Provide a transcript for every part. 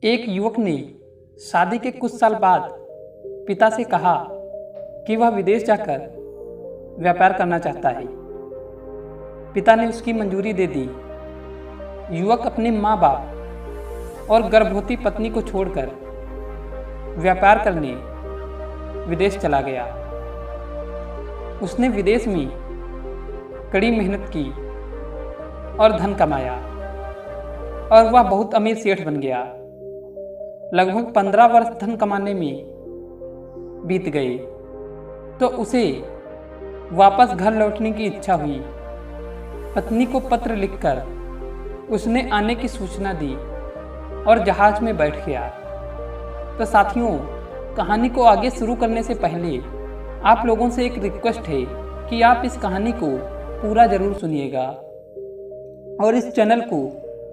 एक युवक ने शादी के कुछ साल बाद पिता से कहा कि वह विदेश जाकर व्यापार करना चाहता है। पिता ने उसकी मंजूरी दे दी। युवक अपने माँ बाप और गर्भवती पत्नी को छोड़कर व्यापार करने विदेश चला गया। उसने विदेश में कड़ी मेहनत की और धन कमाया और वह बहुत अमीर सेठ बन गया। लगभग 15 वर्ष धन कमाने में बीत गए तो उसे वापस घर लौटने की इच्छा हुई। पत्नी को पत्र लिखकर उसने आने की सूचना दी और जहाज में बैठ गया। तो साथियों, कहानी को आगे शुरू करने से पहले आप लोगों से एक रिक्वेस्ट है कि आप इस कहानी को पूरा जरूर सुनिएगा और इस चैनल को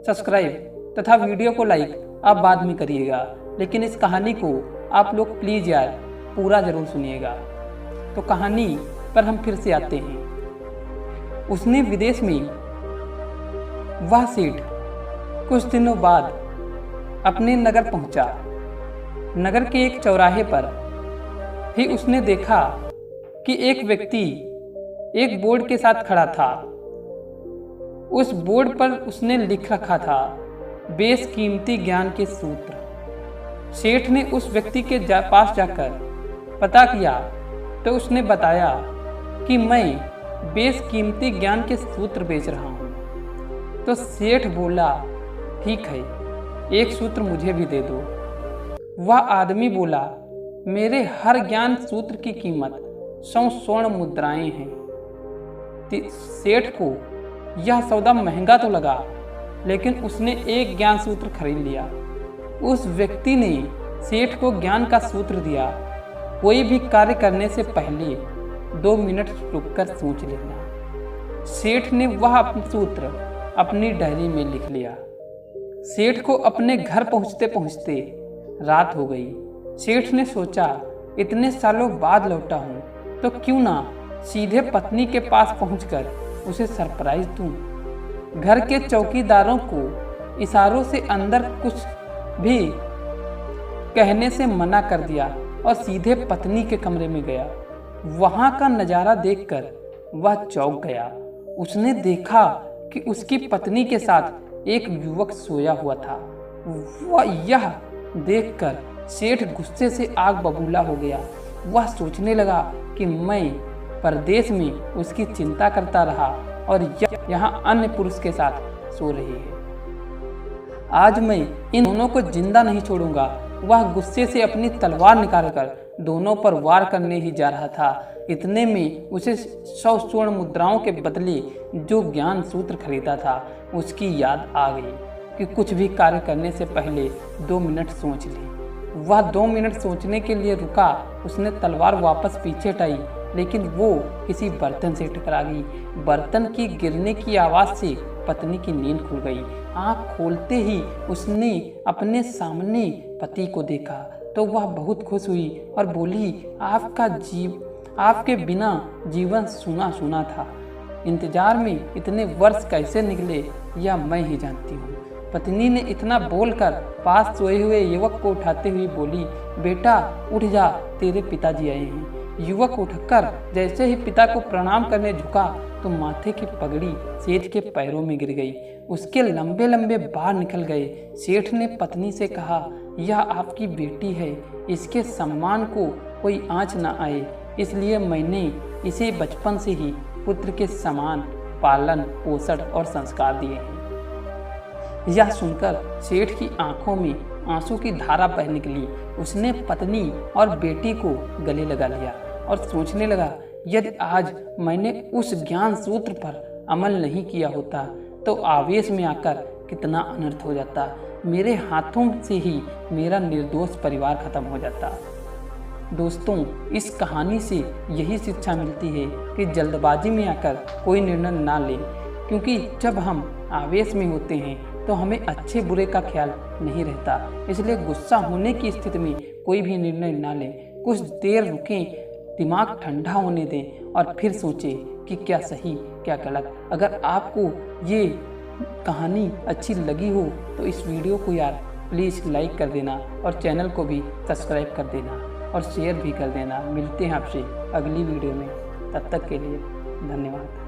सब्सक्राइब तथा वीडियो को लाइक आप बाद में करिएगा, लेकिन इस कहानी को आप लोग प्लीज़ यार पूरा जरूर सुनिएगा। तो कहानी पर हम फिर से आते हैं। उसने विदेश में वह सेठ कुछ दिनों बाद अपने नगर पहुंचा। नगर के एक चौराहे पर ही उसने देखा कि एक व्यक्ति एक बोर्ड के साथ खड़ा था। उस बोर्ड पर उसने लिख रखा था बेशकीमती ज्ञान के सूत्र। सेठ ने उस व्यक्ति के पास जाकर पता किया तो उसने बताया कि मैं बेशकीमती ज्ञान के सूत्र बेच रहा हूँ। तो सेठ बोला, ठीक है, एक सूत्र मुझे भी दे दो। वह आदमी बोला, मेरे हर ज्ञान सूत्र की कीमत 100 स्वर्ण मुद्राएं हैं। सेठ को यह सौदा महंगा तो लगा, लेकिन उसने एक ज्ञान सूत्र खरीद लिया। उस व्यक्ति ने सेठ को ज्ञान का सूत्र दिया, कोई भी कार्य करने से पहले 2 मिनट रुककर सोच लेना। सेठ ने वह सूत्र अपनी डायरी में लिख लिया। सेठ को अपने घर पहुंचते पहुंचते रात हो गई। सेठ ने सोचा, इतने सालों बाद लौटा हूं तो क्यों ना सीधे पत्नी के पास पहुंचकर उसे सरप्राइज दूं। घर के चौकीदारों को इशारों से अंदर कुछ भी कहने से मना कर दिया और सीधे पत्नी के कमरे में गया। वहां का नज़ारा देखकर वह चौंक गया। उसने देखा कि उसकी पत्नी के साथ एक युवक सोया हुआ था। वह यह देखकर सेठ गुस्से से आग बबूला हो गया। वह सोचने लगा कि मैं परदेश में उसकी चिंता करता रहा और यहाँ अन्य पुरुष के साथ सो रही है। आज मैं इन दोनों को जिंदा नहीं छोड़ूंगा। वह गुस्से से अपनी तलवार निकालकर दोनों पर वार करने ही जा रहा था। इतने में उसे 100 स्वर्ण मुद्राओं के बदले जो ज्ञान सूत्र खरीदा था उसकी याद आ गई कि कुछ भी कार्य करने से पहले 2 मिनट सोच ले। वह 2 मिनट सोचने के लिए रुका। उसने तलवार वापस पीछे हटाई, लेकिन वो किसी बर्तन से टकरा गई। बर्तन की गिरने की आवाज़ से पत्नी की नींद खुल गई। आँख खोलते ही उसने अपने सामने पति को देखा तो वह बहुत खुश हुई और बोली, आपके बिना जीवन सूना सूना था। इंतजार में इतने वर्ष कैसे निकले यह मैं ही जानती हूँ। पत्नी ने इतना बोलकर पास सोए हुए युवक को उठाते हुए बोली, बेटा उठ जा, तेरे पिताजी आए हैं। युवक उठकर जैसे ही पिता को प्रणाम करने झुका तो माथे की पगड़ी सेठ के पैरों में गिर गई। उसके लंबे लंबे बाल निकल गए। सेठ ने पत्नी से कहा, यह आपकी बेटी है, इसके सम्मान को कोई आँच न आए, इसलिए मैंने इसे बचपन से ही पुत्र के समान पालन पोषण और संस्कार दिए हैं। यह सुनकर सेठ की आंखों में आंसू की धारा बह निकली। उसने पत्नी और बेटी को गले लगा लिया और सोचने लगा, यदि आज मैंने उस ज्ञान सूत्र पर अमल नहीं किया होता तो आवेश में आकर कितना अनर्थ हो जाता। मेरे हाथों से ही मेरा निर्दोष परिवार खत्म हो जाता। दोस्तों, इस कहानी से यही शिक्षा मिलती है कि जल्दबाजी में आकर कोई निर्णय ना लें, क्योंकि जब हम आवेश में होते हैं तो हमें अच्छे बुरे का ख्याल नहीं रहता। इसलिए गुस्सा होने की स्थिति में कोई भी निर्णय ना लें। कुछ देर रुकें, दिमाग ठंडा होने दें और फिर सोचें कि क्या सही क्या गलत। अगर आपको ये कहानी अच्छी लगी हो तो इस वीडियो को यार प्लीज़ लाइक कर देना और चैनल को भी सब्सक्राइब कर देना और शेयर भी कर देना। मिलते हैं आपसे अगली वीडियो में, तब तक के लिए धन्यवाद।